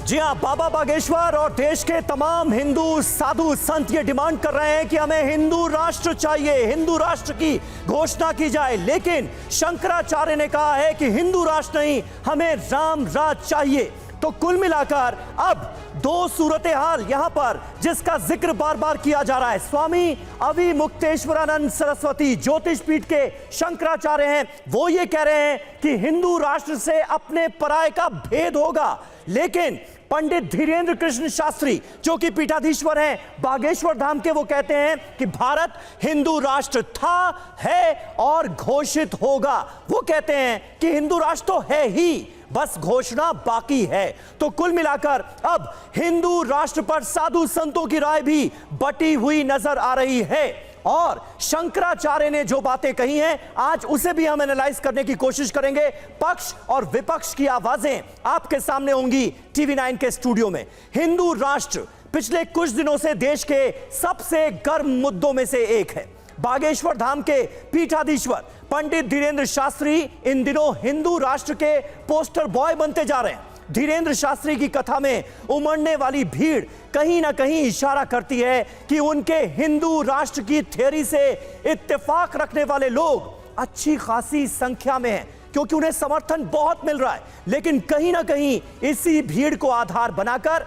जी हां, बाबा बागेश्वर और देश के तमाम हिंदू साधु संत ये डिमांड कर रहे हैं कि हमें हिंदू राष्ट्र चाहिए, हिंदू राष्ट्र की घोषणा की जाए। लेकिन शंकराचार्य ने कहा है कि हिंदू राष्ट्र नहीं, हमें राम राज चाहिए। तो कुल मिलाकर अब दो सूरत हाल यहां पर जिसका जिक्र बार बार किया जा रहा है। स्वामी अविमुक्तेश्वरानंद सरस्वती ज्योतिष पीठ के शंकराचार्य हैं, वो ये कह रहे हैं कि हिंदू राष्ट्र से अपने पराये का भेद होगा। लेकिन पंडित धीरेन्द्र कृष्ण शास्त्री जो कि पीठाधीश्वर हैं बागेश्वर धाम के, वो कहते हैं कि भारत हिंदू राष्ट्र था, है और घोषित होगा। वो कहते हैं कि हिंदू राष्ट्र तो है ही, बस घोषणा बाकी है। तो कुल मिलाकर अब हिंदू राष्ट्र पर साधु संतों की राय भी बटी हुई नजर आ रही है। और शंकराचार्य ने जो बातें कही हैं आज उसे भी हम एनालाइज करने की कोशिश करेंगे। पक्ष और विपक्ष की आवाजें आपके सामने होंगी टीवी 9 के स्टूडियो में। हिंदू राष्ट्र पिछले कुछ दिनों से देश के सबसे गर्म मुद्दों में से एक है। बागेश्वर धाम के पीठाधीश्वर पंडित धीरेन्द्र शास्त्री इन दिनों हिंदू राष्ट्र के पोस्टर बॉय बनते जा रहे हैं। धीरेन्द्र शास्त्री की कथा में उमड़ने वाली भीड़ कहीं ना कहीं इशारा करती है कि उनके हिंदू राष्ट्र की थ्योरी से इत्तेफाक रखने वाले लोग अच्छी खासी संख्या में हैं, क्योंकि उन्हें समर्थन बहुत मिल रहा है। लेकिन कहीं ना कहीं इसी भीड़ को आधार बनाकर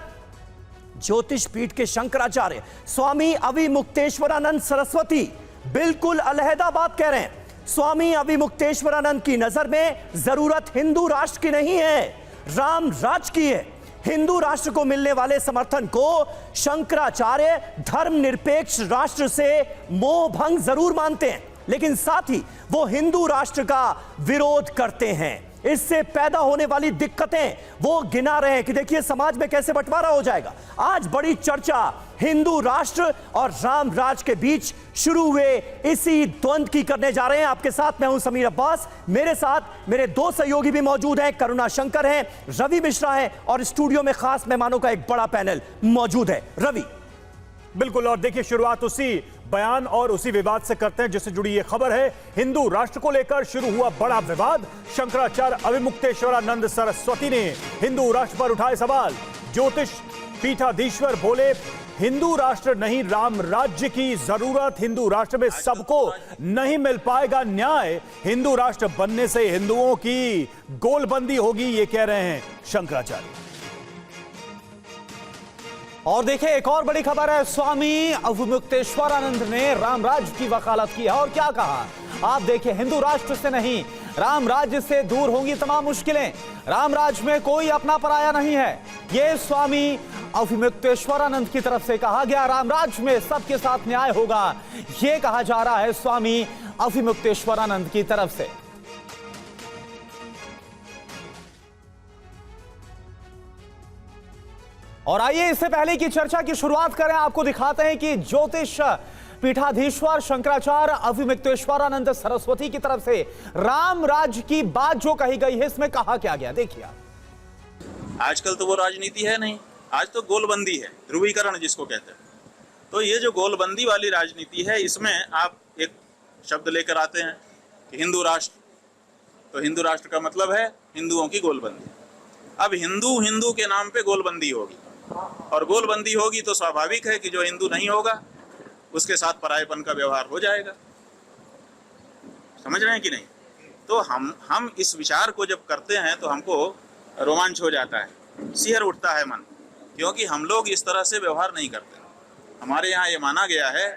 ज्योतिष पीठ के शंकराचार्य स्वामी अविमुक्तेश्वरानंद सरस्वती बिल्कुल अलहदा बात कह रहे हैं। स्वामी अविमुक्तेश्वरानंद की नजर में जरूरत हिंदू राष्ट्र की नहीं है, राम राज की है। हिंदू राष्ट्र को मिलने वाले समर्थन को शंकराचार्य धर्मनिरपेक्ष राष्ट्र से मोह भंग जरूर मानते हैं, लेकिन साथ ही वो हिंदू राष्ट्र का विरोध करते हैं। इससे पैदा होने वाली दिक्कतें वो गिना रहे हैं कि देखिए समाज में कैसे बंटवारा हो जाएगा। आज बड़ी चर्चा हिंदू राष्ट्र और राम राज के बीच शुरू हुए इसी द्वंद्व की करने जा रहे हैं। आपके साथ मैं हूं समीर अब्बास, मेरे साथ मेरे दो सहयोगी भी मौजूद हैं, करुणा शंकर हैं, रवि मिश्रा हैं और स्टूडियो में खास मेहमानों का एक बड़ा पैनल मौजूद है। रवि। बिल्कुल, और देखिए शुरुआत उसी बयान और उसी विवाद से करते हैं जिससे जुड़ी ये खबर है। हिंदू राष्ट्र को लेकर शुरू हुआ बड़ा विवाद। शंकराचार्य अविमुक्तेश्वरानंद सरस्वती ने हिंदू राष्ट्र पर उठाए सवाल। ज्योतिष पीठाधीश्वर बोले हिंदू राष्ट्र नहीं, राम राज्य की जरूरत। हिंदू राष्ट्र में सबको नहीं मिल पाएगा न्याय। हिंदू राष्ट्र बनने से हिंदुओं की गोलबंदी होगी, ये कह रहे हैं शंकराचार्य। और देखिए एक और बड़ी खबर है, स्वामी अविमुक्तेश्वरानंद ने राम राज्य की वकालत की है और क्या कहा आप देखिए, हिंदू राष्ट्र से नहीं राम राज्य से दूर होंगी तमाम मुश्किलें। राम राज्य में कोई अपना पराया नहीं है, यह स्वामी अविमुक्तेश्वरानंद की तरफ से कहा गया। राम राज्य में सबके साथ न्याय होगा, यह कहा जा रहा है स्वामी अविमुक्तेश्वरानंद की तरफ से। और आइए इससे पहले की चर्चा की शुरुआत करें, आपको दिखाते हैं कि ज्योतिष पीठाधीश्वर शंकराचार्य अविमुक्तेश्वरानंद सरस्वती की तरफ से राम राज्य की बात जो कही गई है, इसमें कहा क्या गया, देखिए। आजकल तो वो राजनीति है नहीं, आज तो गोलबंदी है, ध्रुवीकरण जिसको कहते हैं। तो ये जो गोलबंदी वाली राजनीति है, इसमें आप एक शब्द लेकर आते हैं कि हिंदू राष्ट्र। तो हिंदू राष्ट्र का मतलब है हिंदुओं की गोलबंदी। अब हिंदू हिंदू के नाम पे गोलबंदी होगी, और गोलबंदी होगी तो स्वाभाविक है कि जो हिंदू नहीं होगा उसके साथ परायेपन का व्यवहार हो जाएगा। समझ रहे हैं कि नहीं? तो हम इस विचार को जब करते हैं तो हमको रोमांच हो जाता है, सिहर उठता है मन, क्योंकि हम लोग इस तरह से व्यवहार नहीं करते। हमारे यहाँ ये माना गया है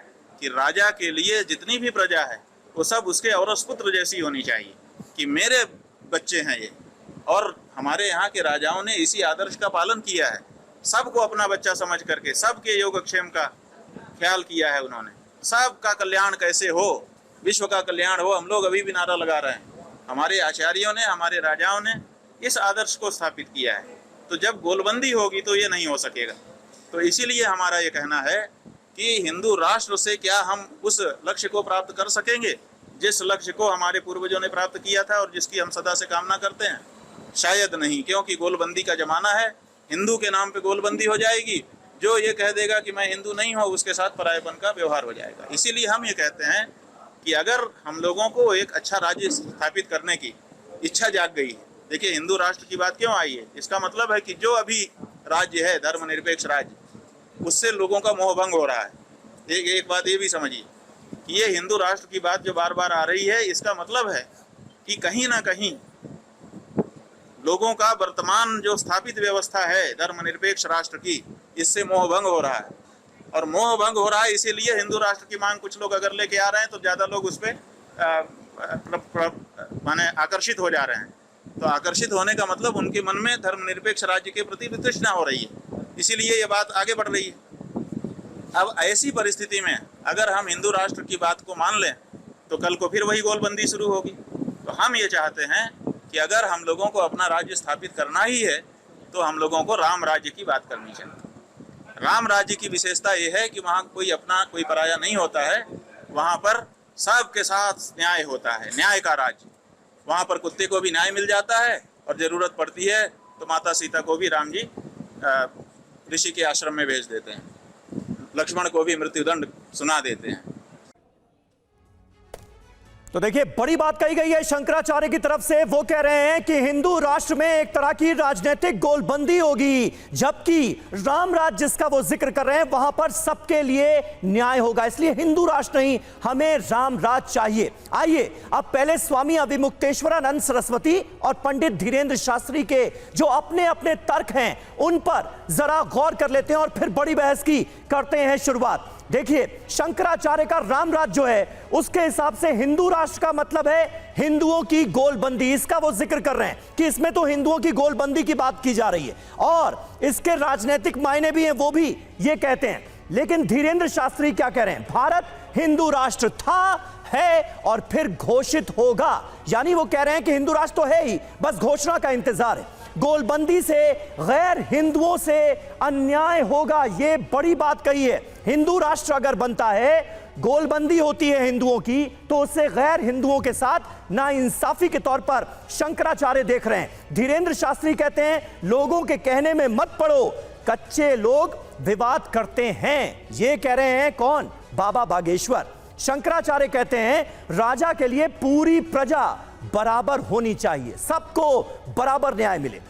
कि राजा के लिए जितनी भी प्रजा है वो सब उसके औरस पुत्र जैसी होनी चाहिए, कि मेरे बच्चे हैं ये। और हमारे यहाँ के राजाओं ने इसी आदर्श का पालन किया है, सबको अपना बच्चा समझ करके सबके योगक्षेम का ख्याल किया है उन्होंने। सबका कल्याण कैसे हो, विश्व का कल्याण हो, हम लोग अभी भी नारा लगा रहे हैं। हमारे आचार्यों ने, हमारे राजाओं ने इस आदर्श को स्थापित किया है। तो जब गोलबंदी होगी तो ये नहीं हो सकेगा। तो इसीलिए हमारा ये कहना है कि हिंदू राष्ट्र से क्या हम उस लक्ष्य को प्राप्त कर सकेंगे जिस लक्ष्य को हमारे पूर्वजों ने प्राप्त किया था और जिसकी हम सदा से कामना करते हैं? शायद नहीं, क्योंकि गोलबंदी का जमाना है। हिंदू के नाम पे गोलबंदी हो जाएगी, जो ये कह देगा कि मैं हिंदू नहीं हूँ उसके साथ परायेपन का व्यवहार हो जाएगा। इसीलिए हम ये कहते हैं कि अगर हम लोगों को एक अच्छा राज्य स्थापित करने की इच्छा जाग गई है, देखिए हिंदू राष्ट्र की बात क्यों आई है, इसका मतलब है कि जो अभी राज्य है, धर्मनिरपेक्ष राज्य, उससे लोगों का मोह भंग हो रहा है। एक बात ये भी समझिए कि ये हिंदू राष्ट्र की बात जो बार बार आ रही है, इसका मतलब है कि कहीं ना कहीं लोगों का वर्तमान जो स्थापित व्यवस्था है धर्मनिरपेक्ष राष्ट्र की, इससे मोह भंग हो रहा है। और मोह भंग हो रहा है इसीलिए हिंदू राष्ट्र की मांग कुछ लोग अगर लेके आ रहे हैं तो ज़्यादा लोग उस पर माने आकर्षित हो जा रहे हैं। तो आकर्षित होने का मतलब उनके मन में धर्मनिरपेक्ष राज्य के प्रति वितृष्णा हो रही है, इसीलिए ये बात आगे बढ़ रही है। अब ऐसी परिस्थिति में अगर हम हिंदू राष्ट्र की बात को मान लें तो कल को फिर वही गोलबंदी शुरू होगी। तो हम ये चाहते हैं कि अगर हम लोगों को अपना राज्य स्थापित करना ही है तो हम लोगों को राम राज्य की बात करनी चाहिए। राम राज्य की विशेषता ये है कि वहाँ कोई अपना कोई पराया नहीं होता है, वहाँ पर सबके साथ न्याय होता है, न्याय का राज्य। वहाँ पर कुत्ते को भी न्याय मिल जाता है और ज़रूरत पड़ती है तो माता सीता को भी राम जी ऋषि के आश्रम में भेज देते हैं, लक्ष्मण को भी मृत्युदंड सुना देते हैं। तो देखिए, बड़ी बात कही गई है शंकराचार्य की तरफ से। वो कह रहे हैं कि हिंदू राष्ट्र में एक तरह की राजनीतिक गोलबंदी होगी, जबकि राम राज्य जिसका वो जिक्र कर रहे हैं वहां पर सबके लिए न्याय होगा। इसलिए हिंदू राष्ट्र नहीं, हमें राम राज्य चाहिए। आइए अब पहले स्वामी अभिमुक्तेश्वरानंद सरस्वती और पंडित धीरेन्द्र शास्त्री के जो अपने अपने तर्क हैं उन पर जरा गौर कर लेते हैं और फिर बड़ी बहस की करते हैं शुरुआत। देखिए, शंकराचार्य का राम राज्य जो है उसके हिसाब से हिंदू राष्ट्र का मतलब है हिंदुओं की गोलबंदी। इसका वो जिक्र कर रहे हैं कि इसमें तो हिंदुओं की गोलबंदी की बात की जा रही है और इसके राजनीतिक मायने भी हैं, वो भी ये कहते हैं। लेकिन धीरेन्द्र शास्त्री क्या कह रहे हैं? भारत हिंदू राष्ट्र था, है और फिर घोषित होगा। यानी वो कह रहे हैं कि हिंदू राष्ट्र तो है ही, बस घोषणा का इंतजार है। गोलबंदी से गैर हिंदुओं से अन्याय होगा, ये बड़ी बात कही है। हिंदू राष्ट्र अगर बनता है, गोलबंदी होती है हिंदुओं की, तो उससे गैर हिंदुओं के साथ नाइंसाफी के तौर पर शंकराचार्य देख रहे हैं। धीरेन्द्र शास्त्री कहते हैं लोगों के कहने में मत पड़ो, कच्चे लोग विवाद करते हैं। ये कह रहे हैं कौन? बाबा बागेश्वर। शंकराचार्य कहते हैं राजा के लिए पूरी प्रजा बराबर होनी चाहिए, सबको बराबर न्याय मिले।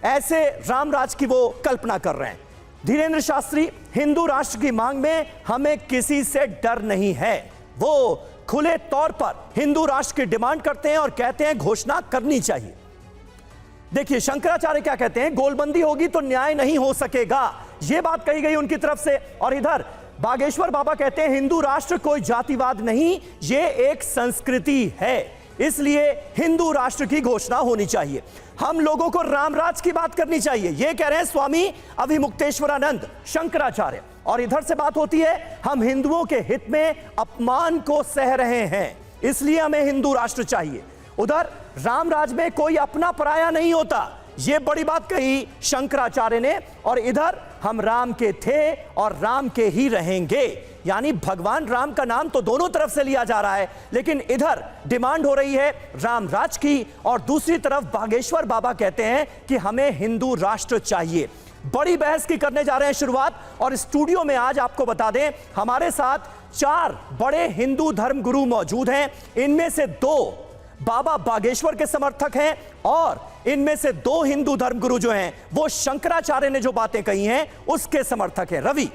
ऐसे रामराज की वो कल्पना कर रहे हैं धीरेन्द्र शास्त्री। हिंदू राष्ट्र की मांग में हमें किसी से डर नहीं है। वो खुले तौर पर हिंदू राष्ट्र की डिमांड करते हैं और कहते हैं घोषणा करनी चाहिए। देखिए, शंकराचार्य क्या कहते हैं? गोलबंदी होगी तो न्याय नहीं हो सकेगा, यह बात कही गई उनकी तरफ से। और इधर बागेश्वर बाबा कहते हैं हिंदू राष्ट्र कोई जातिवाद नहीं, ये एक संस्कृति है, इसलिए हिंदू राष्ट्र की घोषणा होनी चाहिए। हम लोगों को रामराज की बात करनी चाहिए, यह कह रहे हैं स्वामी अभिमुक्तेश्वरानंद शंकराचार्य। और इधर से बात होती है हम हिंदुओं के हित में अपमान को सह रहे हैं, इसलिए हमें हिंदू राष्ट्र चाहिए। उधर रामराज में कोई अपना पराया नहीं होता, यह बड़ी बात कही शंकराचार्य ने। और इधर हम राम के थे और राम के ही रहेंगे, यानी भगवान राम का नाम तो दोनों तरफ से लिया जा रहा है, लेकिन इधर डिमांड हो रही है रामराज की और दूसरी तरफ बागेश्वर बाबा कहते हैं कि हमें हिंदू राष्ट्र चाहिए। बड़ी बहस की करने जा रहे हैं शुरुआत। और स्टूडियो में आज आपको बता दें हमारे साथ 4 बड़े हिंदू धर्म गुरु मौजूद हैं। इनमें से 2 बाबा बागेश्वर के समर्थक हैं और इनमें से 2 हिंदू धर्मगुरु जो हैं वो शंकराचार्य ने जो बातें कही हैं उसके समर्थक हैं। रवि।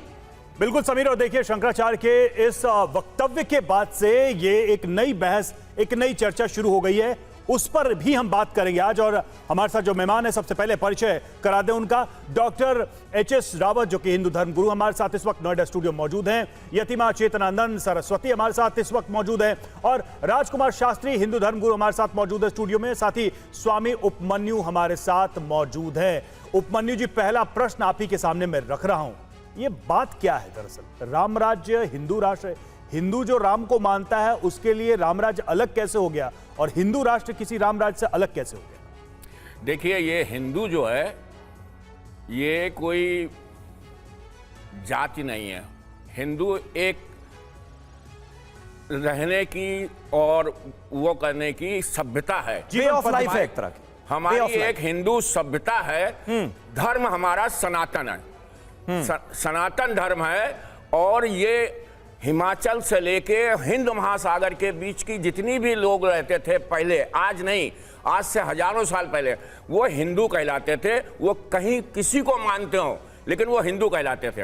बिल्कुल समीर, और देखिए शंकराचार्य के इस वक्तव्य के बाद से ये एक नई बहस, एक नई चर्चा शुरू हो गई है, उस पर भी हम बात करेंगे आज। और हमारे साथ जो मेहमान है सबसे पहले परिचय करा दें उनका। Doctor HS. रावत जो कि हिंदू धर्म गुरु हमारे साथ इस वक्त नोएडा स्टूडियो मौजूद हैं। यतिमा चेतनानंद सरस्वती हमारे साथ इस वक्त मौजूद हैं और राजकुमार शास्त्री हिंदू धर्म गुरु हमारे साथ मौजूद है स्टूडियो में। साथ ही स्वामी उपमन्यु हमारे साथ मौजूद है। उपमन्यु जी, पहला प्रश्न आप ही के सामने मैं रख रहा हूं, ये बात क्या है दरअसल? राम राज्य हिंदू राष्ट्र, हिंदू जो राम को मानता है उसके लिए राम राज्य अलग कैसे हो गया और हिंदू राष्ट्र किसी राम राज्य से अलग कैसे हो गया? देखिए, ये हिंदू जो है ये कोई जाति नहीं है। हिंदू एक रहने की और वो करने की सभ्यता है, वे ऑफ लाइफ है एक तरह की। हमारी एक हिंदू सभ्यता है। धर्म हमारा सनातन है, सनातन धर्म है। और ये हिमाचल से लेके हिंद महासागर के बीच की जितनी भी लोग रहते थे पहले, आज नहीं, आज से हजारों साल पहले वो हिंदू कहलाते थे। वो कहीं किसी को मानते हो लेकिन वो हिंदू कहलाते थे।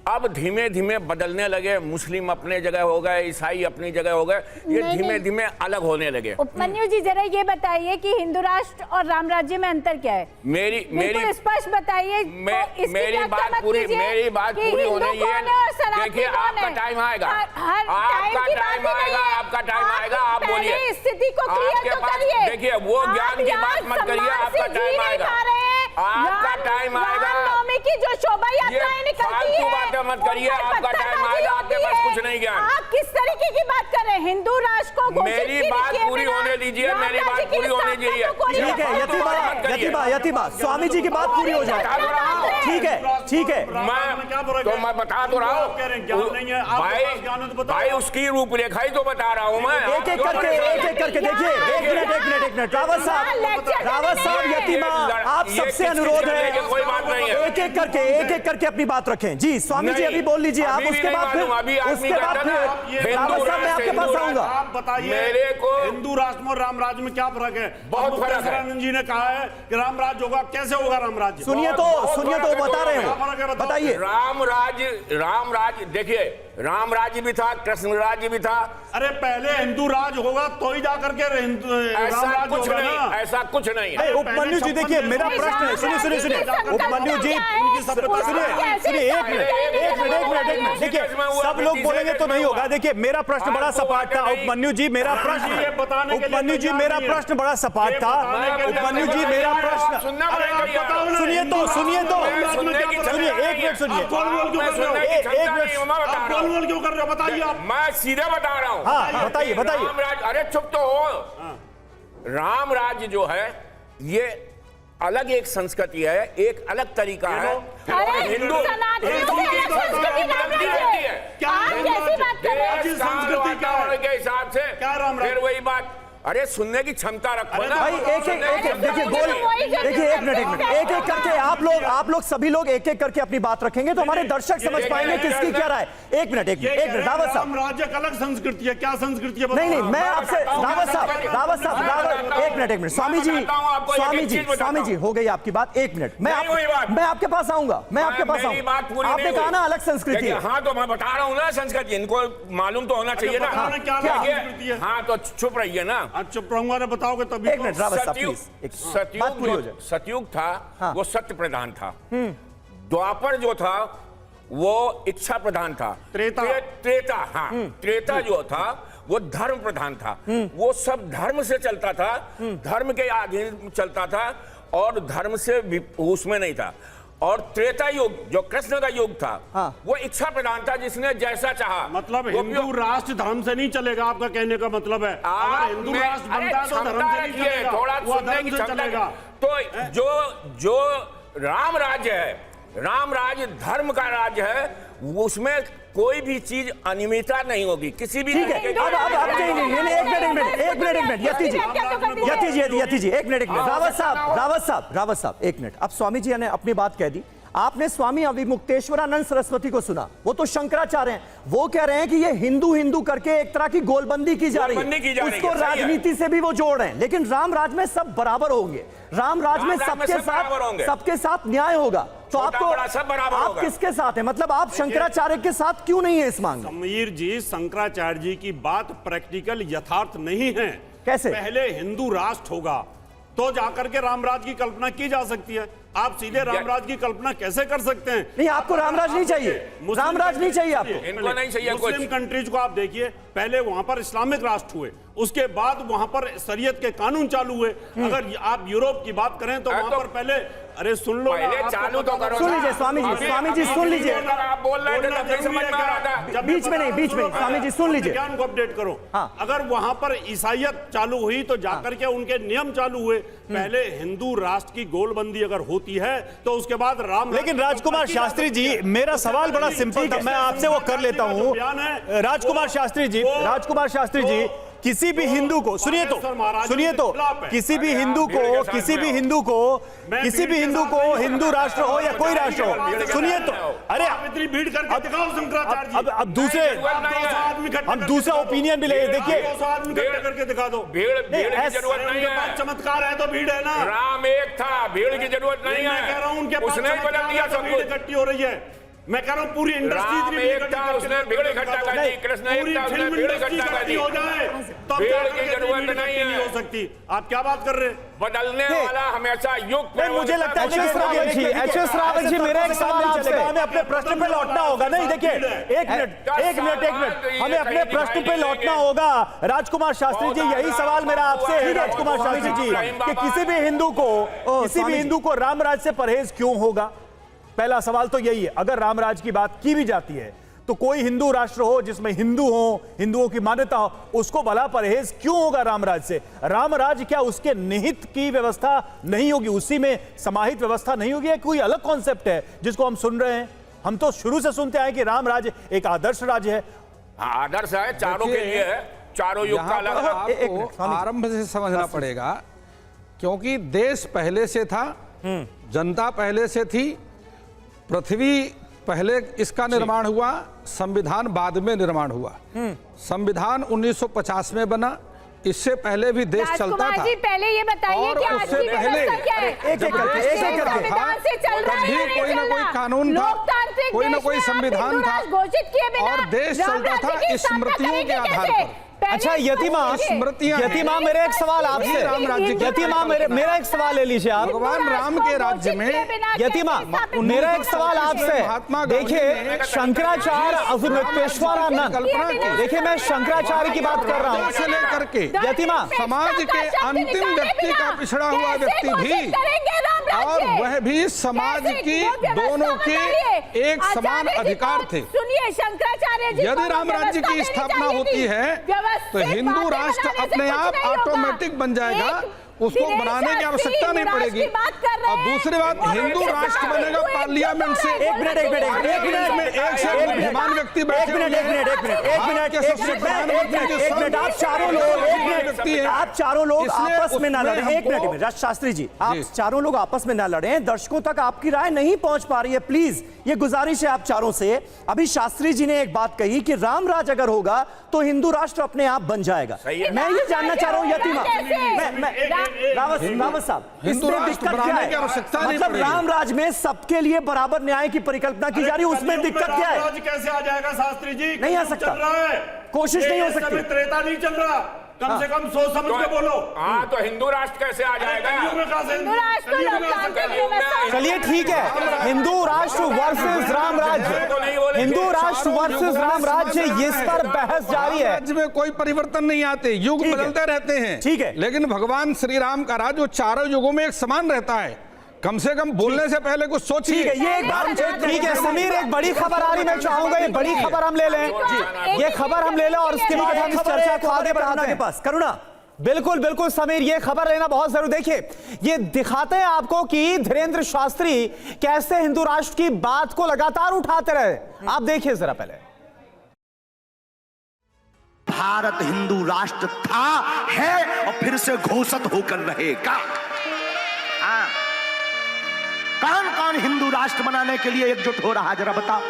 अब धीमे धीमे बदलने लगे, मुस्लिम अपने जगह हो गए, ईसाई अपनी जगह हो गए, ये धीमे धीमे अलग होने लगे। उपमन्यु जी जरा ये बताइए कि हिंदू राष्ट्र और राम राज्य में अंतर क्या है? मेरी स्पष्ट बताइए। मेरी बात पूरी होने ये। देखिए आपका टाइम आएगा, आपका टाइम आएगा, आपका टाइम आएगा, आप बोलिए। स्थिति को क्लियर तो करिए। देखिए वो ज्ञान की बात मत करिए, आपका टाइम आएगा, आपका टाइम आएगा। रामनवमी की जो शोभा यात्राएं निकलती है, बातें मत करिए, आपका टाइम आएगा, आपके पास कुछ नहीं ज्ञान। आप किस तरीके की बात कर रहे हैं? हिंदू राष्ट्र को मेरी बात पूरी होने दीजिए, मेरी बात पूरी होने दीजिए। ठीक है यतीमा, स्वामी जी की बात पूरी हो जाए। ठीक है मैं बता तो रहा हूँ भाई, उसकी रूपरेखा ही तो बता रहा हूँ मैं। एक एक करके देखिए। एक मिनट रावत साहब, यतीमा आप सबसे अनुरोध है, कोई बात नहीं है। एक एक करके अपनी बात रखें। जी स्वामी जी अभी बोल लीजिए आप, उसके बाद फिर रावत साहब मैं आपके पास आऊंगा। आप बताइए मेरे को हिंदू राष्ट्र और राम राज्य में क्या फर्क है? बहुत फर्क है। आनंद जी ने कहा है कि राम राज्य होगा, कैसे होगा राम राज्य? सुनिए तो बता रहे हैं, बताइए। राम राज्य देखिए, राम राज्य भी था, कृष्ण राज्य भी था। अरे पहले हिंदू राज होगा तो ही जाकर के राम राज्य कुछ होगा नहीं, ना। ऐसा कुछ नहीं है। उपमन्यु जी देखिए, मेरा प्रश्न है, सुनिए उपमन्यु जी, सुनिए एक मिनट देखिए, सब लोग बोलेंगे तो नहीं होगा। देखिए मेरा प्रश्न बड़ा सपाट था उपमन्यु जी, मेरा प्रश्न उपमन्यु जी, मेरा प्रश्न बड़ा सपाट था उपमन्यु जी, मेरा प्रश्न सुनिए एक मिनट सुनिए, बोल क्यों कर रहे हो? बताइए आप। मैं सीधे बता रहा हूं। हाँ बताइए। राम राज्य, अरे चुप तो हो। राम राज्य जो है ये अलग एक संस्कृति है, एक अलग तरीका है। और हिंदू की संस्कृति बदलती रहती है। क्या संस्कृति के हिसाब से फिर वही बात। अरे सुनने की क्षमता रखो ना भाई। एक देखिए एक मिनट करके आप लोग सभी लोग एक एक करके अपनी बात रखेंगे तो हमारे दर्शक समझ पाएंगे किसकी क्या राय। एक मिनट रावत साहब, राज्य का अलग संस्कृति है, क्या संस्कृति है? नहीं मैं आपसे रावत साहब एक मिनट स्वामी जी हो गई आपकी बात। एक मिनट मैं आपके पास आऊंगा, आपने कहा ना अलग संस्कृति है। हाँ तो मैं बता रहा हूँ ना संस्कृति, इनको मालूम तो होना चाहिए ना। हाँ तो चुप रहिए ना। चुप रहूंगा ना, बताओगे तभी। एक मिनट रावत साहब, सतयुग था वो सत्य प्रधान था। द्वापर जो था वो इच्छा प्रधान था। त्रेता जो था वो धर्म प्रधान था। वो सब धर्म से चलता था, धर्म के अधीन चलता था और धर्म से उसमें नहीं था। और त्रेता युग जो कृष्ण का युग था, वो इच्छा प्रधान था, जिसने जैसा चाहा। मतलब हिंदू राष्ट्र धर्म से नहीं चलेगा, आपका कहने का मतलब है? अगर हिंदू राष्ट्र बनता है तो धर्म से नहीं चलेगा, थोड़ा वो धर्म से चलेगा। तो जो राम राज्य है, राम राज्य धर्म का राज्य है, उसमें कोई भी चीज अनियमितता नहीं होगी किसी भी। ठीक है अब एक मिनट यति जी एक मिनट रावत साहब एक मिनट। अब स्वामी जी ने अपनी बात कह दी, आपने स्वामी अविमुक्तेश्वरानंद सरस्वती को सुना, वो तो शंकराचार्य हैं। वो कह रहे हैं कि ये हिंदू करके एक तरह की गोलबंदी की जा रही है, उसको राजनीति से भी वो जोड़ रहे हैं। लेकिन राम राज में सब बराबर होंगे, राम राज में सबके साथ न्याय होगा। तो आप किसके साथ हैं? मतलब आप शंकराचार्य के साथ क्यों नहीं है इस मांग में? समीर जी, शंकराचार्य जी की बात प्रैक्टिकल यथार्थ नहीं है। कैसे? पहले हिंदू राष्ट्र होगा तो जाकर के रामराज की कल्पना की जा सकती है। आप सीधे रामराज की कल्पना कैसे कर सकते हैं? नहीं, आपको रामराज नहीं चाहिए, रामराज नहीं चाहिए आपको, इनको नहीं चाहिए। मुस्लिम कंट्रीज को आप देखिए, पहले वहां पर इस्लामिक राष्ट्र हुए, उसके बाद वहां पर शरीयत के कानून चालू हुए। अगर आप यूरोप की बात करें तो वहां पर पहले, अरे सुन लो, पहले चालू तो करो। सुन लीजिए स्वामी जी सुन लीजिए, आप बोल रहे थे तब नहीं समझ में आ रहा था। बीच में स्वामी जी सुन लीजिए, ज्ञान को अपडेट करो। अगर वहां पर ईसाइयत चालू हुई तो जाकर के उनके नियम चालू हुए। पहले हिंदू राष्ट्र की गोलबंदी अगर होती है तो उसके बाद राम। लेकिन राजकुमार शास्त्री जी, मेरा सवाल बड़ा सिंपल था, मैं आपसे वो कर लेता हूं। राजकुमार शास्त्री जी किसी भी हिंदू को सुनिए तो किसी भी हिंदू को हिंदू राष्ट्र हो या कोई राष्ट्र हो, सुनिए तो, अरे इतनी भीड़ करके दिखाओ शंकराचार्य जी। अब दूसरे हम दूसरा ओपिनियन भी ले, देखिए 200 आदमी इकट्ठे करके दिखा दो। भीड़ की जरूरत नहीं है, चमत्कार है तो भीड़ है ना। राम एक था, भीड़ की जरूरत नहीं मैं कह रहा हूं उनके है, उसने ही बदल दिया सब कुछ। इकट्ठी हो रही है, मैं कह रहा हूं पूरी इंडस्ट्री राम एक था, उसने भीड़ इकट्ठा कर दी, कृष्ण एक था, उसने भीड़ इकट्ठा कर दी। हो जाए तो भीड़ की जरूरत नहीं है, हो सकती। आप क्या बात कर रहे हैं? बदलने वाला हमेशा युग पे मुझे लगता है एच एस रावत जी मेरा एक सवाल आपसे, हमें अपने प्रश्न पे लौटना होगा। नहीं देखिए, एक मिनट हमें अपने प्रश्न पे लौटना होगा। राजकुमार शास्त्री जी, यही सवाल मेरा आपसे है राजकुमार शास्त्री जी, कि किसी भी हिंदू को रामराज से परहेज क्यों होगा? पहला सवाल तो यही है। अगर रामराज की बात की भी जाती है तो कोई हिंदू राष्ट्र हो जिसमें हिंदू हो, हिंदुओं की मान्यता हो, उसको भला परहेज क्यों होगा रामराज से? रामराज क्या उसके निहित की व्यवस्था नहीं होगी, उसी में समाहित व्यवस्था नहीं होगी, कोई अलग कॉन्सेप्ट है जिसको हम सुन रहे हैं? हम तो शुरू से सुनते आए कि रामराज एक आदर्श राज्य है। आदर्श है, चारों के लिए है, चारों युग का अलग। आपको आरंभ से समझना पड़ेगा, क्योंकि देश पहले से था, जनता पहले से थी, पृथ्वी पहले इसका निर्माण हुआ, संविधान बाद में निर्माण हुआ। संविधान 1950 में बना, इससे पहले भी देश चलता था। जी पहले ये बताइए कि आज की व्यवस्था क्या है? तभी कोई ना कोई कानून था, कोई ना कोई संविधान था, और देश चलता था स्मृतियों के आधार पर। अच्छा यतीमा मेरे एक सवाल आपसे, यतीमा मेरा एक सवाल ले लीजिए आप। भगवान राम के राज्य में यतीमा मेरा एक सवाल आपसे, देखिए शंकराचार्य अवमुक्तेश्वरानंद, देखिए मैं शंकराचार्य की बात कर रहा हूँ से लेकर के यतीमा, समाज के अंतिम व्यक्ति का पिछड़ा हुआ व्यक्ति भी, और वह भी समाज की दोनों के एक समान अधिकार थे। सुनिए शंकराचार्य जी, यदि राम राज्य की स्थापना होती है तो हिंदू राष्ट्र अपने आप ऑटोमेटिक बन जाएगा, उसको बनाने की आवश्यकता नहीं पड़ेगी। और दूसरी बात, हिंदू राष्ट्र बनेगा पार्लियामेंट से। एक मिनट बुद्धिमान व्यक्ति आप चारों लोग आपस में ना लड़ें। एक मिनट शास्त्री जी, आप चारों लोग आपस में ना लड़ें, दर्शकों तक आपकी राय नहीं पहुंच पा रही है, प्लीज ये गुजारिश है आप चारों से। अभी शास्त्री जी ने एक बात कही कि रामराज अगर होगा तो हिंदू राष्ट्र अपने आप बन जाएगा। मैं ये जानना चाह रहा हूं यतीमा, रावत साहब, इसमें दिक्कत क्या है? मतलब रामराज में सबके लिए बराबर न्याय की परिकल्पना की जा रही है, उसमें दिक्कत क्या है? राज कैसे आ जाएगा शास्त्री जी? नहीं आ सकता, कोशिश नहीं हो सकती। त्रेता नहीं चल रहा, कम से कम सोच समझ के बोलो। हाँ तो हिंदू राष्ट्र कैसे आ जाएगा? चलिए ठीक है, हिंदू राष्ट्र वर्सेस राम राज्य, हिंदू राष्ट्र वर्सेस राम राज्य, इस पर बहस जारी है। राज्य में कोई परिवर्तन नहीं आते, युग बदलते रहते हैं, ठीक है, लेकिन भगवान श्री राम का राज वो चारों युगों में एक समान रहता है। कम से कम बोलने से पहले कुछ सोचिए। ठीक है समीर, एक बड़ी खबर आ रही, मैं चाहूंगा ये बड़ी खबर हम ले लें, ये खबर हम ले लें और उसके बाद हम इस चर्चा को आगे बढ़ाते हैं। करुणा, बिल्कुल समीर, ये खबर लेना बहुत जरूरी। देखिए ये दिखाते हैं आपको कि धीरेन्द्र शास्त्री कैसे हिंदू राष्ट्र की बात को लगातार उठाते रहे। आप देखिए जरा पहले। भारत हिंदू राष्ट्र था, है और फिर से घोषित होकर रहेगा। कौन कौन हिंदू राष्ट्र बनाने के लिए एकजुट हो रहा है जरा बताओ।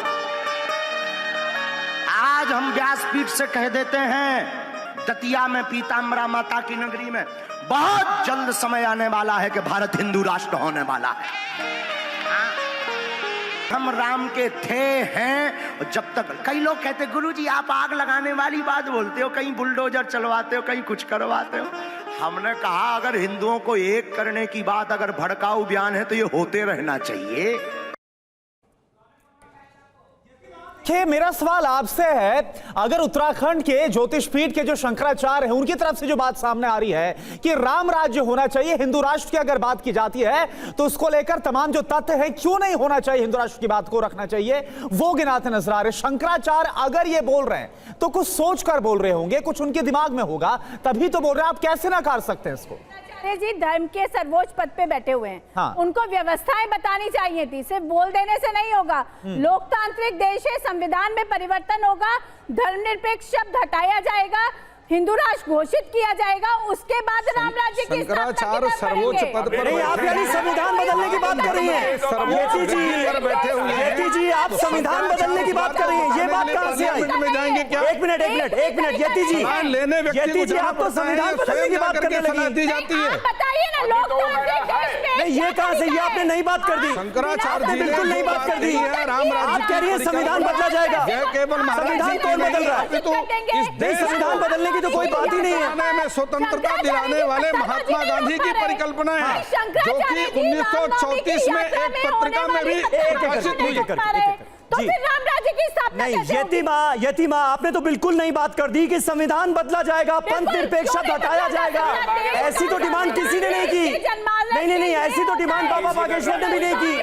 आज हम व्यासपीठ से कह देते हैं, दतिया में पीताम्बरा माता की नगरी में बहुत जल्द समय आने वाला है कि भारत हिंदू राष्ट्र होने वाला है। हम राम के थे, हैं, और जब तक कई लोग कहते गुरुजी आप आग लगाने वाली बात बोलते हो, कहीं बुलडोजर चलवाते हो, कहीं कुछ करवाते हो। हमने कहा अगर हिंदुओं को एक करने की बात अगर भड़काऊ बयान है तो ये होते रहना चाहिए। मेरा सवाल आपसे है, अगर उत्तराखंड के ज्योतिष पीठ के जो शंकराचार्य हैं उनकी तरफ से जो बात सामने आ रही है कि राम राज्य होना चाहिए, हिंदू राष्ट्र की अगर बात की जाती है तो उसको लेकर तमाम जो तथ्य है क्यों नहीं होना चाहिए, हिंदू राष्ट्र की बात को रखना चाहिए, वो गिनाते नजर आ रहे। शंकराचार्य अगर ये बोल रहे हैं तो कुछ सोच कर बोल रहे होंगे, कुछ उनके दिमाग में होगा, तभी तो बोल रहे हैं। आप कैसे नकार सकते हैं इसको? जी धर्म के सर्वोच्च पद पे बैठे हुए हैं, हाँ। उनको व्यवस्थाएं बतानी चाहिए थी, सिर्फ बोल देने से नहीं होगा। लोकतांत्रिक देश है, संविधान में परिवर्तन होगा, धर्मनिरपेक्ष शब्द हटाया जाएगा, हिंदू राष्ट्र घोषित किया जाएगा, उसके बाद राम राज्य की स्थापना की शंकराचार्य तरफ सर्वोच्च बढ़ेंगे। पद पर नहीं, आप यानी संविधान बदलने की बात कर रही हैं। यति जी आप संविधान बदलने की बात कर रही हैं, ये बात कहां से आई? में जाएंगे क्या? एक मिनट यति जी, लेने यति जी आप तो संविधान बदलने की बात करने लगी। दी जाती है। आप बताइए ना, लोकतांत्रिक देश में नहीं, ये कहां से, ये आपने नहीं बात कर दी, शंकराचार्य जी ने बिल्कुल नहीं बात कर दी। राम राज्य आप कह रही है संविधान बदला जाएगा, केवल संविधान कौन बदल रहा है? नहीं, संविधान बदलने की तो कोई बात ही नहीं है। में स्वतंत्रता दिलाने वाले महात्मा गांधी की परिकल्पना है, जो कि 1934 में एक पत्रिका में भी प्रकाशित हुई। तो फिर राम राज्य की स्थापना नहीं, कैसे होगी? यति माँ आपने तो बिल्कुल नहीं बात कर दी कि संविधान बदला जाएगा, पंथ निरपेक्षता हटाया जाएगा। ऐसी तो डिमांड किसी ने नहीं की। नहीं, ऐसी तो डिमांड बाबा बागेश्वर ने भी नहीं की।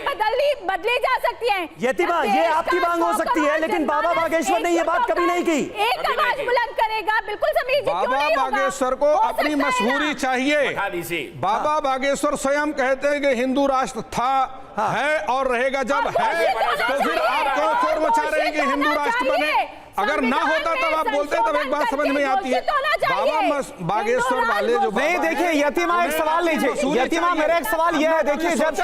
बदली जा सकती है यति माँ, ये आपकी मांग हो सकती है, लेकिन बाबा बागेश्वर ने ये बात कभी नहीं की। एक आवाज बुलंद करेगा, बिल्कुल समीर जी, बाबा बागेश्वर को अपनी मशहूरी चाहिए। बाबा बागेश्वर स्वयं कहते हैं कि हिंदू राष्ट्र था, है और रहेगा। जब है तो फिर आप क्यों शोर मचा रहे हैं कि हिंदू राष्ट्र बने? अगर ना होता तब आप बोलते, तब एक बात समझ में आती है। बाबा बागेश्वर वाले जो नहीं, देखिए यतिमा एक सवाल लीजिए। यतिमा मेरा एक सवाल यह है, देखिए जब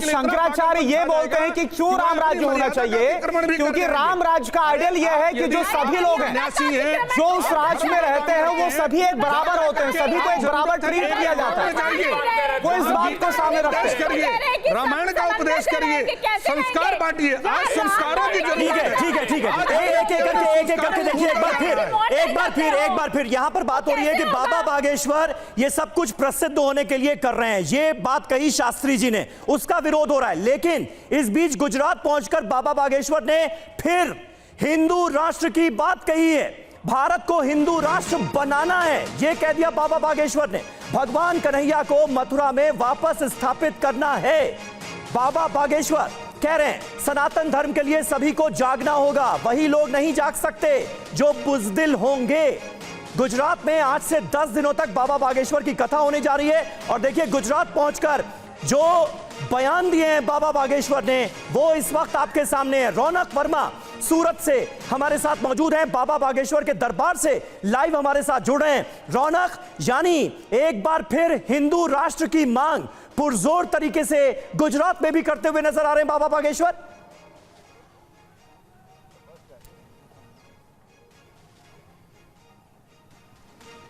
शंकराचार्य ये बोलते हैं कि क्यों राम राज्य होना चाहिए, क्योंकि राम राज्य का आइडियल यह है कि जो सभी लोग हैं जो उस राज्य में रहते हैं वो सभी एक बराबर होते हैं, सभी को एक बराबर ट्रीट किया जाता है। वो इस बात को सामने रखते हैं। रामायण का उपदेश करिए, संस्कार बांटिए। आज संस्कारों की जरूरत है। एक एक करके देखिए, एक बार फिर यहां पर बात हो रही है कि बाबा बागेश्वर ये सब कुछ प्रसिद्ध होने के लिए कर रहे हैं। ये बात कही शास्त्री जी ने, उसका विरोध हो रहा है। लेकिन इस बीच गुजरात पहुंचकर बाबा बागेश्वर ने फिर हिंदू राष्ट्र की बात कही है। भारत को हिंदू राष्ट्र बनाना है, यह कह दिया बाबा बागेश्वर ने। भगवान कन्हैया को मथुरा में वापस स्थापित करना है। बाबा बागेश्वर कह रहे हैं सनातन धर्म के लिए सभी को जागना होगा, वही लोग नहीं जाग सकते जो बुज़दिल होंगे। गुजरात में आज से 10 दिनों तक बाबा बागेश्वर की कथा होने जा रही है। और देखिए गुजरात पहुंचकर जो बयान दिए हैं बाबा बागेश्वर ने, वो इस वक्त आपके सामने है। रौनक वर्मा सूरत से हमारे साथ मौजूद हैं, बाबा बागेश्वर के दरबार से लाइव हमारे साथ जुड़ रहे हैं। रौनक, यानी एक बार फिर हिंदू राष्ट्र की मांग पुरजोर तरीके से गुजरात में भी करते हुए नजर आ रहे हैं बाबा बागेश्वर।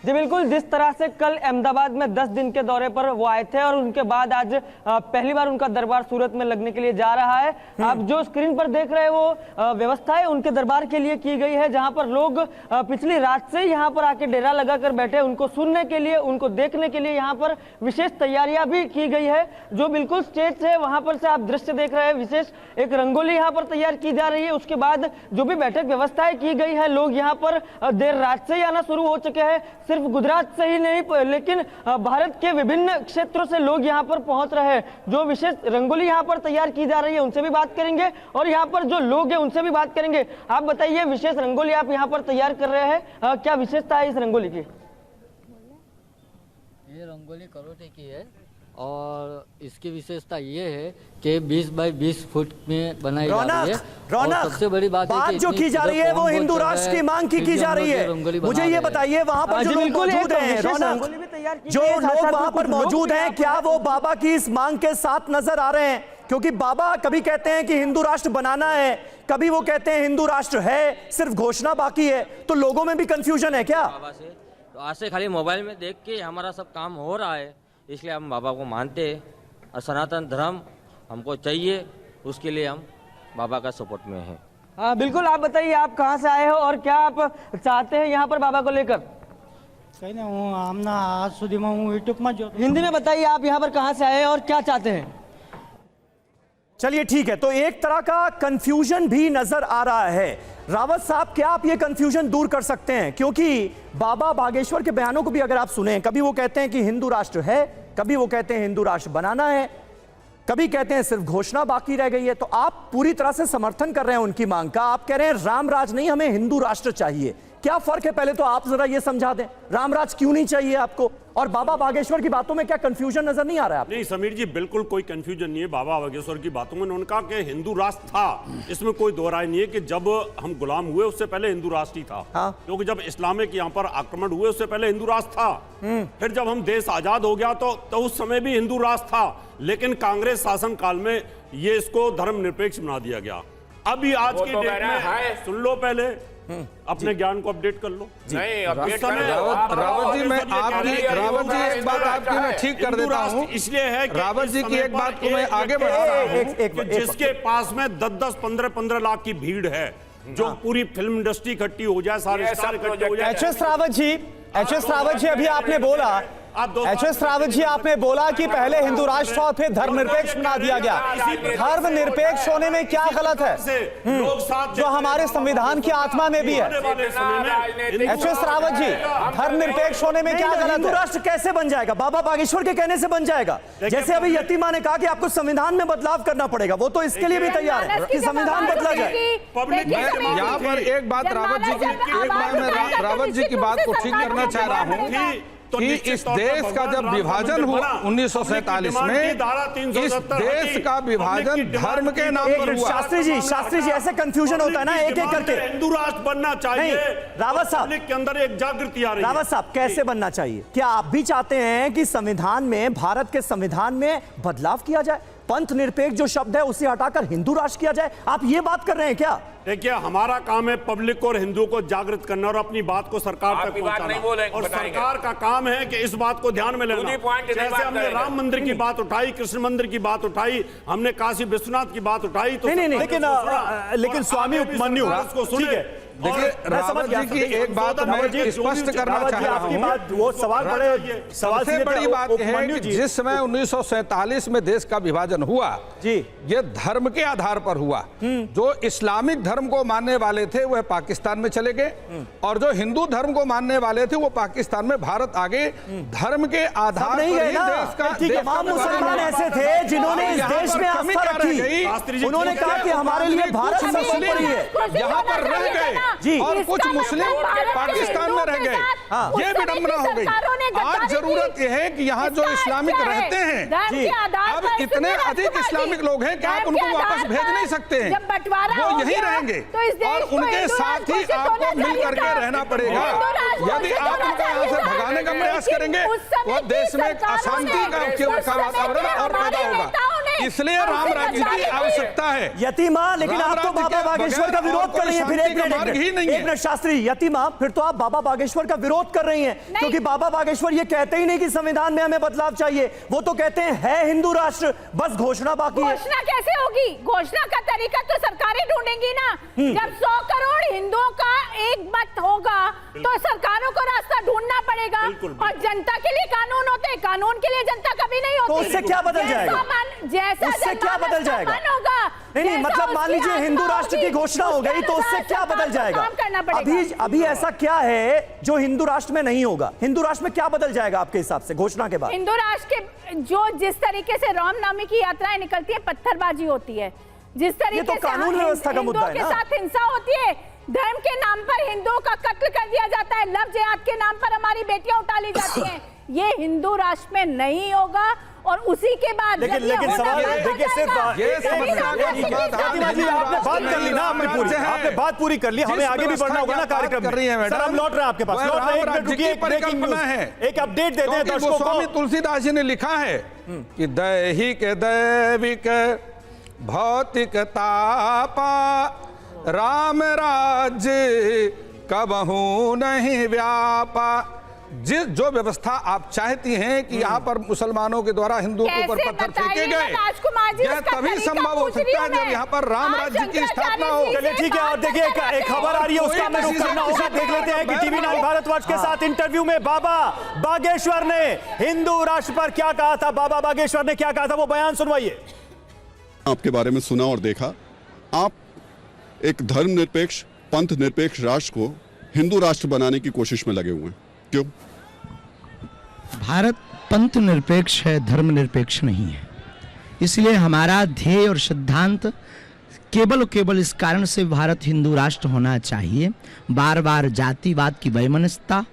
जी बिल्कुल, जिस तरह से कल अहमदाबाद में 10 दिन के दौरे पर वो आए थे और उनके बाद आज पहली बार उनका दरबार सूरत में लगने के लिए जा रहा है। आप जो स्क्रीन पर देख रहे हैं वो व्यवस्थाएं उनके दरबार के लिए की गई है, जहां पर लोग पिछली रात से यहां पर आके डेरा लगाकर बैठे, उनको सुनने के लिए, उनको देखने के लिए यहां पर विशेष तैयारियां भी की गई है। जो बिल्कुल स्टेज है वहां पर से आप दृश्य देख रहे हैं, विशेष एक रंगोली यहां पर तैयार की जा रही है। उसके बाद जो भी बैठक व्यवस्थाएं की गई है, लोग यहां पर देर रात से ही आना शुरू हो चुके हैं। सिर्फ गुजरात से ही नहीं लेकिन भारत के विभिन्न क्षेत्रों से लोग यहां पर पहुंच रहे हैं। जो विशेष रंगोली यहां पर तैयार की जा रही है उनसे भी बात करेंगे और यहां पर जो लोग हैं उनसे भी बात करेंगे। आप बताइए, विशेष रंगोली आप यहां पर तैयार कर रहे हैं, क्या विशेषता है इस रंगोली की? ये रंगोली करोटे की है और इसकी विशेषता ये है कि 20 बाई 20 फुट में बनाई जा रही है। रौनक, सबसे बड़ी बात जो की जा रही है वो हिंदू राष्ट्र की मांग की जा रही है। मुझे ये बताइए, वहां पर जो लोग मौजूद हैं, रौनक, जो लोग वहां पर मौजूद हैं, क्या वो बाबा की इस मांग के साथ नजर आ रहे हैं? क्योंकि बाबा कभी कहते हैं कि हिंदू राष्ट्र बनाना है, कभी वो कहते हैं हिंदू राष्ट्र है, सिर्फ घोषणा बाकी है। तो लोगों में भी कंफ्यूजन है क्या? बाबा से तो आज से खाली मोबाइल में देख के हमारा सब काम हो रहा है, इसलिए हम बाबा को मानते हैं और सनातन धर्म हमको चाहिए, उसके लिए हम बाबा का सपोर्ट में हैं। हाँ बिल्कुल, आप बताइए आप कहाँ से आए हो और क्या आप चाहते हैं यहाँ पर बाबा को लेकर? कहीं ना हूँ हमना आज सुधी में हूँ यूट्यूब में जो। हिंदी में बताइए आप यहाँ पर कहाँ से आए और क्या चाहते हैं? चलिए ठीक है, तो एक तरह का कंफ्यूजन भी नजर आ रहा है। रावत साहब, क्या आप ये कंफ्यूजन दूर कर सकते हैं? क्योंकि बाबा बागेश्वर के बयानों को भी अगर आप सुने, कभी वो कहते हैं कि हिंदू राष्ट्र है, कभी वो कहते हैं हिंदू राष्ट्र बनाना है, कभी कहते हैं सिर्फ घोषणा बाकी रह गई है। तो आप पूरी तरह से समर्थन कर रहे हैं उनकी मांग का। आप कह रहे हैं राम राज नहीं, हमें हिंदू राष्ट्र चाहिए। क्या फर्क है? पहले तो आप जरा ये समझा दें, राम राज क्यों नहीं चाहिए आपको और बाबा बागेश्वर की बातों में क्या कंफ्यूजन नजर नहीं आ रहा है आपको? नहीं समीर जी, बिल्कुल कोई कंफ्यूजन नहीं है बाबा बागेश्वर की बातों में। उन्होंने कहा कि हिंदू राष्ट्र था, इसमें कोई दो राय नहीं है कि जब हम गुलाम हुए उससे पहले हिंदू राष्ट्र ही था। क्योंकि जब इस्लामिक यहाँ पर आक्रमण हुए उससे पहले हिंदू राष्ट्र था। फिर जब हम देश आजाद हो गया तो उस समय भी हिंदू राष्ट्र था, लेकिन कांग्रेस शासन काल में ये इसको धर्मनिरपेक्ष बना दिया गया। अभी आज की डेट में सुन लो, पहले अपने ज्ञान को अपडेट कर लो। नहीं, रावत जी, मैं आपकी एक बात आपकी मैं ठीक कर देता हूं। इसलिए है कि रावत जी की एक बात को मैं आगे बढ़ा रहा हूं। जिसके पास में 10-10, 15-15 लाख की भीड़ है, जो पूरी फिल्म इंडस्ट्री इकट्ठी हो जाए, सारे स्टार इकट्ठे हो जाए। एच.एस. रावत जी अभी आपने बोला, एच.एस. रावत जी आपने बोला कि पहले हिंदू राष्ट्र और फिर धर्मनिरपेक्ष बना दिया गया। धर्मनिरपेक्ष होने में क्या गलत है, जो हमारे संविधान की आत्मा में भी है? एच.एस. रावत जी, धर्मनिरपेक्ष होने में क्या गलत है? हिंदू राष्ट्र कैसे बन जाएगा? बाबा बागेश्वर के कहने से बन जाएगा। जैसे अभी यतीमा ने कहा कि आपको संविधान में बदलाव करना पड़ेगा, वो तो इसके लिए भी तैयार है कि संविधान बदला जाए। यहाँ पर एक बात रावत जी की बात को ठीक करना चाह रहा हूँ कि इस देश का जब विभाजन हुआ 1947 में, इस देश का विभाजन धर्म के नाम पर हुआ। शास्त्री जी ऐसे कंफ्यूजन होता है ना, एक एक करके। हिंदू राष्ट्र बनना चाहिए। रावत साहब के अंदर एक जागृति आ रही है। रावत साहब, कैसे बनना चाहिए? क्या आप भी चाहते हैं कि संविधान में, भारत के संविधान में बदलाव किया जाए, पंथ निरपेक्ष जो शब्द है उसे हटाकर हिंदू राष्ट्र किया जाए? आप ये बात कर रहे हैं क्या? देखिए, हमारा काम है पब्लिक और हिंदुओं को जागृत करना और अपनी बात को सरकार तक पहुंचाना। और सरकार का काम है कि इस बात को ध्यान में लेना। जैसे हमने राम मंदिर की बात उठाई, कृष्ण मंदिर की बात उठाई, हमने काशी विश्वनाथ की बात उठाई, तो लेकिन स्वामी उपमन्यु उसको सुनिए। देखिए, रावत जी की एक बात मैं स्पष्ट करना चाह रहा हूं। वो सवाल सबसे बड़ी बात यह है कि जिस समय 1947 में देश का विभाजन हुआ जी, ये धर्म के आधार पर हुआ। जो इस्लामिक धर्म को मानने वाले थे वह पाकिस्तान में चले गए, और जो हिंदू धर्म को मानने वाले थे वो पाकिस्तान में। भारत आगे धर्म के आधार पर ही देश का तमाम मुसलमान ऐसे थे जिन्होंने इस देश में आस्था रखी। उन्होंने कहा कि हमारे लिए भारत सर्वोपरि है, यहाँ पर रह गए जी, और कुछ मुस्लिम पाकिस्तान में रह गए। ये विडंबना हो गई। आज जरूरत यह है कि यहाँ जो इस्लामिक रहते हैं जी, अब इतने अधिक इस्लामिक लोग हैं कि आप उनको वापस भेज नहीं सकते हैं, वो यहीं रहेंगे और उनके साथ ही आपको मिल करके रहना पड़ेगा। यदि आप उनको यहाँ से भगाने का प्रयास करेंगे तो देश में अशांति का वातावरण और पैदा होगा। इसलिए राम राज्य की आवश्यकता है। यतीमा, लेकिन आप तो बाबा बागेश्वर का विरोध कर रही हैं। फिर एक मिनट शास्त्री, यतीमा, फिर तो आप बाबा बागेश्वर का विरोध कर रही हैं, क्योंकि बाबा बागेश्वर ये कहते ही नहीं कि संविधान में हमें बदलाव चाहिए। वो तो कहते हैं है हिंदू राष्ट्र, बस घोषणा बाकी है। घोषणा कैसे होगी? घोषणा का तरीका तो सरकारें ढूंढेंगी ना। जब 100 करोड़ हिंदुओं का एक मत होगा तो सरकारों को रास्ता ढूंढना पड़ेगा। और जनता के लिए कानून होते हैं, कानून के लिए जनता कभी नहीं होती। तो उससे क्या बदल जाएगा? उससे क्या बदल जाएगा? नहीं, मतलब मान लीजिए हिंदू राष्ट्र की घोषणा हो गई तो उससे क्या बदल जाएगा? अभी ऐसा क्या है जो हिंदू राष्ट्र में नहीं होगा? हिंदू राष्ट्र में क्या बदल जाएगा आपके हिसाब से घोषणा के बाद? हिंदू राष्ट्र के जो जिस तरीके से रामनवमी की यात्राएं निकलती है, पत्थरबाजी होती है, जिस तरीके से कानून व्यवस्था का मुद्दा है ना, हिंदुओं के साथ हिंसा होती है, धर्म के नाम पर हिंदुओं का कत्ल कर दिया जाता है, लव जिहाद के नाम पर हमारी बेटियां उठा ली जाती हैं, ये हिंदू राष्ट्र में नहीं होगा। और उसी के बाद लेकिन सवाल देखिए, सिर्फ ये समस्या का आपने बात कर ली ना, आपने बात पूरी कर ली, हमें आगे भी बढ़ना होगा ना कार्यक्रम में। सर, हम लौट रहे हैं आपके पास, एक अपडेट देते हैं दर्शकों को। स्वामी तुलसीदास जी ने लिखा है कि दैहिक दैविक भौतिक तापा राम राज्य कबहू नहीं व्यापा। जो व्यवस्था आप चाहती हैं कि यहाँ पर मुसलमानों के द्वारा हिंदुओं के ऊपर पत्थर फेंके गए, यह तभी संभव हो सकता है जब यहाँ पर राम राज्य की स्थापना हो। चलिए ठीक है, और देखिए एक खबर आ रही है, उसका हमें रुख करना होगा। देख लेते हैं कि टीवी 9 भारतवर्ष के साथ इंटरव्यू में बाबा बागेश्वर ने हिंदू राष्ट्र पर क्या कहा था। बाबा बागेश्वर ने क्या कहा था, वो बयान सुनवाइए। आपके बारे में सुना और देखा, आप एक धर्मनिरपेक्ष पंथ निरपेक्ष राष्ट्र को हिंदू राष्ट्र बनाने की कोशिश में लगे हुए हैं, क्यों? भारत पंथ निरपेक्ष है, धर्म निरपेक्ष नहीं है। इसलिए हमारा ध्येय और सिद्धांत केवल इस कारण से भारत हिंदू राष्ट्र होना चाहिए। बार बार जातिवाद की वैमनस्यता,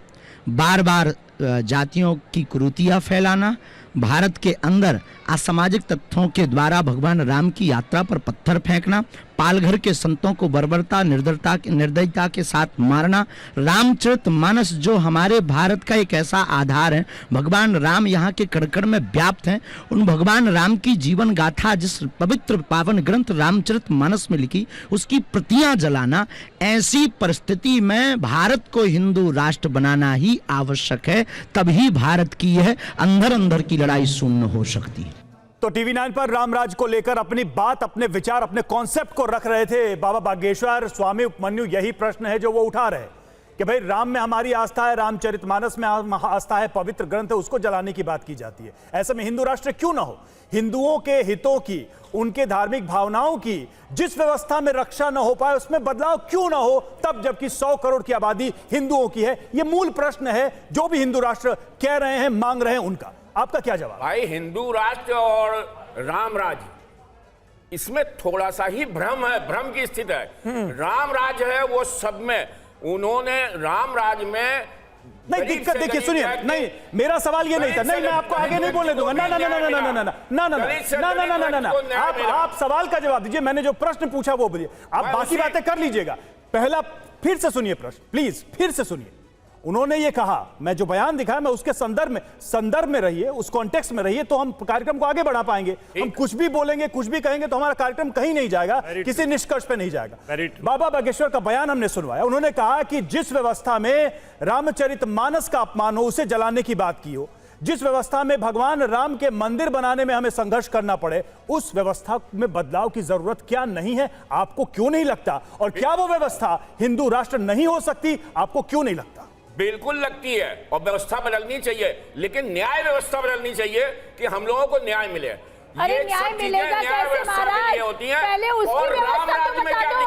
बार बार जातियों की कुरीतियाँ फैलाना, भारत के अंदर असामाजिक तत्वों के द्वारा भगवान राम की यात्रा पर पत्थर फेंकना, पालघर के संतों को बर्बरता निर्दयता के साथ मारना, रामचरितमानस जो हमारे भारत का एक ऐसा आधार है, भगवान राम यहाँ के कण में व्याप्त हैं, उन भगवान राम की जीवन गाथा जिस पवित्र पावन ग्रंथ रामचरितमानस में लिखी उसकी प्रतियां जलाना, ऐसी परिस्थिति में भारत को हिंदू राष्ट्र बनाना ही आवश्यक है, तभी भारत की यह अंदर अंदर की लड़ाई शून्य हो सकती है। तो टीवी 9 पर रामराज को लेकर अपनी बात, अपने विचार, अपने कॉन्सेप्ट को रख रहे थे बाबा बागेश्वर स्वामी उपमन्यु। यही प्रश्न है जो वो उठा रहे कि भाई राम में हमारी आस्था है, रामचरितमानस में आस्था है, पवित्र ग्रंथ है, उसको जलाने की बात की जाती है। ऐसे में हिंदू राष्ट्र क्यों ना हो? हिंदुओं के हितों की, उनके धार्मिक भावनाओं की जिस व्यवस्था में रक्षा न हो पाए उसमें बदलाव क्यों ना हो, तब जबकि 100 करोड़ की आबादी हिंदुओं की है? यह मूल प्रश्न है जो भी हिंदू राष्ट्र कह रहे हैं, मांग रहे हैं। उनका आपका क्या जवाब? भाई हिंदू राष्ट्र और राम राज्य, इसमें थोड़ा सा ही भ्रम है, भ्रम की स्थिति है। राम राज्य है वो सब में, उन्होंने राम राज्य में नहीं दिक्कत, देखिए सुनिए, नहीं मेरा सवाल ये नहीं था, नहीं मैं आपको आगे नहीं बोलने दूंगा, ना ना ना ना ना ना ना ना ना ना ना ना ना, आप सवाल का जवाब दीजिए, मैंने जो प्रश्न पूछा वो बोलिए, आप बाकी बातें कर लीजिएगा। पहला फिर से सुनिए प्रश्न, प्लीज फिर से सुनिए। उन्होंने ये कहा, मैं जो बयान दिखाया मैं उसके संदर्भ में रहिए, उस कॉन्टेक्स्ट में रहिए, तो हम कार्यक्रम को आगे बढ़ा पाएंगे। हम कुछ भी बोलेंगे, कुछ भी कहेंगे तो हमारा कार्यक्रम कहीं नहीं जाएगा, किसी निष्कर्ष पे नहीं जाएगा। बाबा बागेश्वर का बयान हमने सुनवाया। उन्होंने कहा कि जिस व्यवस्था में रामचरितमानस का अपमान हो उसे जलाने की बात की हो, जिस व्यवस्था में भगवान राम के मंदिर बनाने में हमें संघर्ष करना पड़े, उस व्यवस्था में बदलाव की जरूरत क्या नहीं है? आपको क्यों नहीं लगता? और क्या वो व्यवस्था हिंदू राष्ट्र नहीं हो सकती? आपको क्यों नहीं लगता? बिल्कुल लगती है, और व्यवस्था बदलनी चाहिए, लेकिन न्याय व्यवस्था बदलनी चाहिए कि हम लोगों को न्याय मिले। अरे न्याय मिलेगा कैसे महाराज? पहले उसकी व्यवस्था तो बता दो,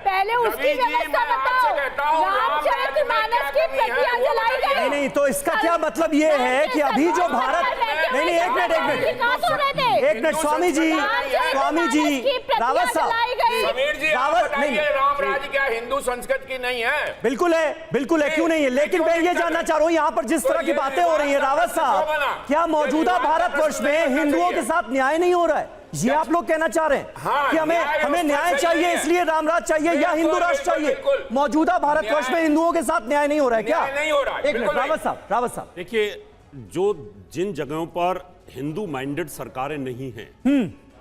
पहले उसकी व्यवस्था बताओ। रामचरितमानस की प्रतियां जलाई गई। नहीं तो इसका क्या मतलब ये है कि अभी जो भारत, नहीं एक मिनट स्वामी जी रावत साहब, समीर जी राम राज्य क्या हिंदू संस्कृति की नहीं है? बिल्कुल है, क्यों नहीं है? लेकिन मैं ये जानना चाह रहा हूं, यहाँ पर जिस तरह की बातें हो रही है रावत साहब, क्या मौजूदा भारतवर्ष में हिंदुओं के साथ न्याय नहीं हो रहा है? ये आप लोग कहना चाह रहे हैं? हाँ, कि हमें न्याय चाहिए इसलिए रामराज चाहिए या हिंदू राष्ट्र चाहिए? मौजूदा भारतवर्ष में हिंदुओं के साथ न्याय नहीं हो रहा है क्या? नहीं हो रहा है। एक मिनट रावत साहब देखिए, जो जिन जगहों पर हिंदू माइंडेड सरकारें नहीं हैं,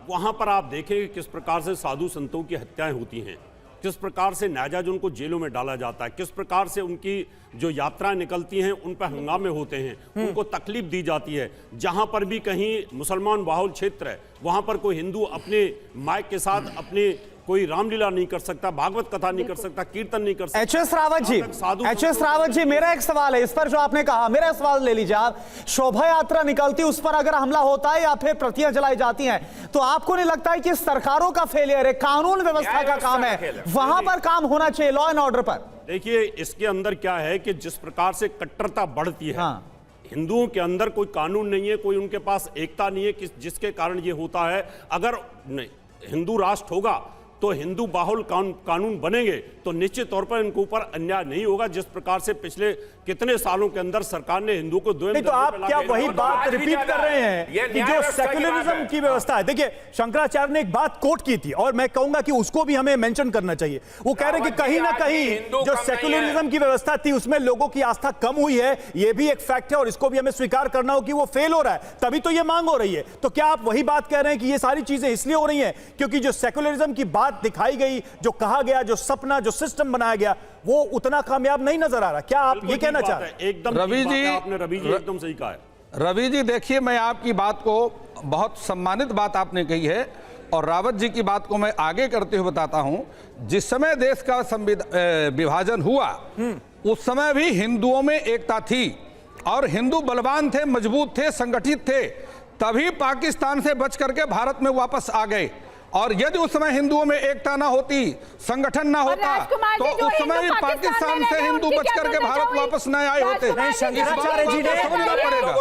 वहां पर आप देखें किस प्रकार से साधु संतों की हत्याएं होती हैं, किस प्रकार से नाजायज उनको जेलों में डाला जाता है, किस प्रकार से उनकी जो यात्राएं निकलती हैं उन पर हंगामे होते हैं, उनको तकलीफ दी जाती है। जहां पर भी कहीं मुसलमान बाहुल क्षेत्र है वहां पर कोई हिंदू अपने माइक के साथ अपने कोई रामलीला नहीं कर सकता, भागवत कथा नहीं कर सकता, कीर्तन नहीं कर सकता। एच.एस. रावत जी मेरा एक सवाल है इस पर जो आपने कहा, मेरा सवाल ले लीजिए आप। शोभा यात्रा निकलती, उस पर अगर हमला होता है या फिर प्रतियां जलाई जाती हैं, तो आपको नहीं लगता है कि सरकारों का फेलियर है? कानून व्यवस्था का काम है, वहां पर काम होना चाहिए, लॉ एंड ऑर्डर पर। देखिए, इसके अंदर क्या है कि जिस प्रकार से कट्टरता बढ़ती है, हिंदुओं के अंदर कोई कानून नहीं है, कोई उनके पास एकता नहीं है, जिसके कारण ये होता है। अगर हिंदू राष्ट्र होगा तो हिंदू बाहुल कानून बनेंगे तो निश्चित तौर पर इनके ऊपर अन्याय नहीं होगा, जिस प्रकार से पिछले कितने सालों के अंदर सरकार ने हिंदू को नहीं, तो आप क्या वही बात रिपीट कर रहे हैं कि जो सेक्युलरिज्म की व्यवस्था है? देखिए, शंकराचार्य ने एक बात कोट की थी और मैं कहूंगा कि उसको भी हमें मेंशन करना चाहिए। वो कह रहे हैं कि कहीं ना कहीं जो सेक्युलरिज्म की व्यवस्था थी उसमें लोगों की आस्था कम हुई है, ये भी एक फैक्ट है और इसको भी हमें स्वीकार करना हो कि वो फेल हो रहा है, तभी तो ये मांग हो रही है। तो क्या आप वही बात कह रहे हैं कि ये सारी चीजें इसलिए हो रही हैं क्योंकि जो सेक्युलरिज्म की बात दिखाई गई, जो कहा गया, जो सपना, जो सिस्टम बनाया गया, वो उतना कामयाब नहीं नजर आ रहा? क्या आप ये कहना चाह रहे हैं? एकदम रवि जी, आपने रवि जी एकदम सही कहा है। रवि जी देखिए, मैं आपकी बात को, बहुत सम्मानित बात आपने कही है और रावत जी की बात को मैं आगे करते हुए बताता हूं। जिस समय देश का विभाजन हुआ उस समय भी हिंदुओं में एकता थी और हिंदू बलवान थे, मजबूत थे, संगठित थे, तभी पाकिस्तान से बच करके भारत में वापस आ गए। और यदि उस समय हिंदुओं में एकता ना होती, संगठन ना होता, तो उस समय भी पाकिस्तान से हिंदू बच करके भारत वापस न आए होते। शंकराचार्य जी ने,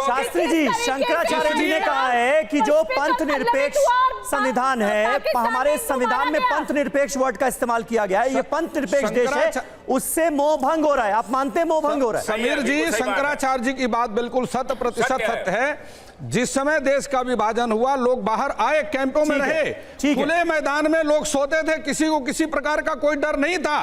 शास्त्री जी, शंकराचार्य जी ने कहा है कि जो पंथ निरपेक्ष संविधान है, हमारे संविधान में पंथ निरपेक्ष वर्ड का इस्तेमाल किया गया है। ये पंथ निरपेक्ष देश है, उससे मोह भंग हो रहा है। आप मानते हैं मोह भंग हो रहा है? समीर जी, शंकराचार्य जी की बात बिल्कुल 100% सत्य है। जिस समय देश का विभाजन हुआ, लोग बाहर आए, कैंपों में रहे, खुले मैदान में लोग सोते थे, किसी को किसी प्रकार का कोई डर नहीं था।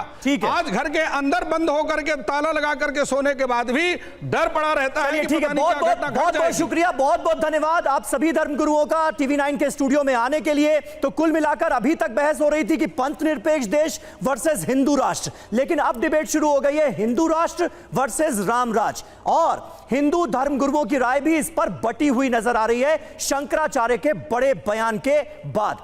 आज घर के अंदर बंद होकर के ताला लगा करके सोने के बाद भी डर पड़ा रहता है। ठीक है, बहुत शुक्रिया, बहुत बहुत धन्यवाद आप सभी धर्मगुरुओं का TV9 के स्टूडियो में आने के लिए। तो कुल मिलाकर अभी तक बहस हो रही थी कि पंथ निरपेक्ष देश वर्सेस हिंदू राष्ट्र, लेकिन अब डिबेट शुरू हो गई है हिंदू राष्ट्र वर्सेस राम राज, और हिंदू धर्मगुरुओं की राय भी इस पर बटी हुई नजर आ रही है शंकराचार्य के बड़े बयान के बाद।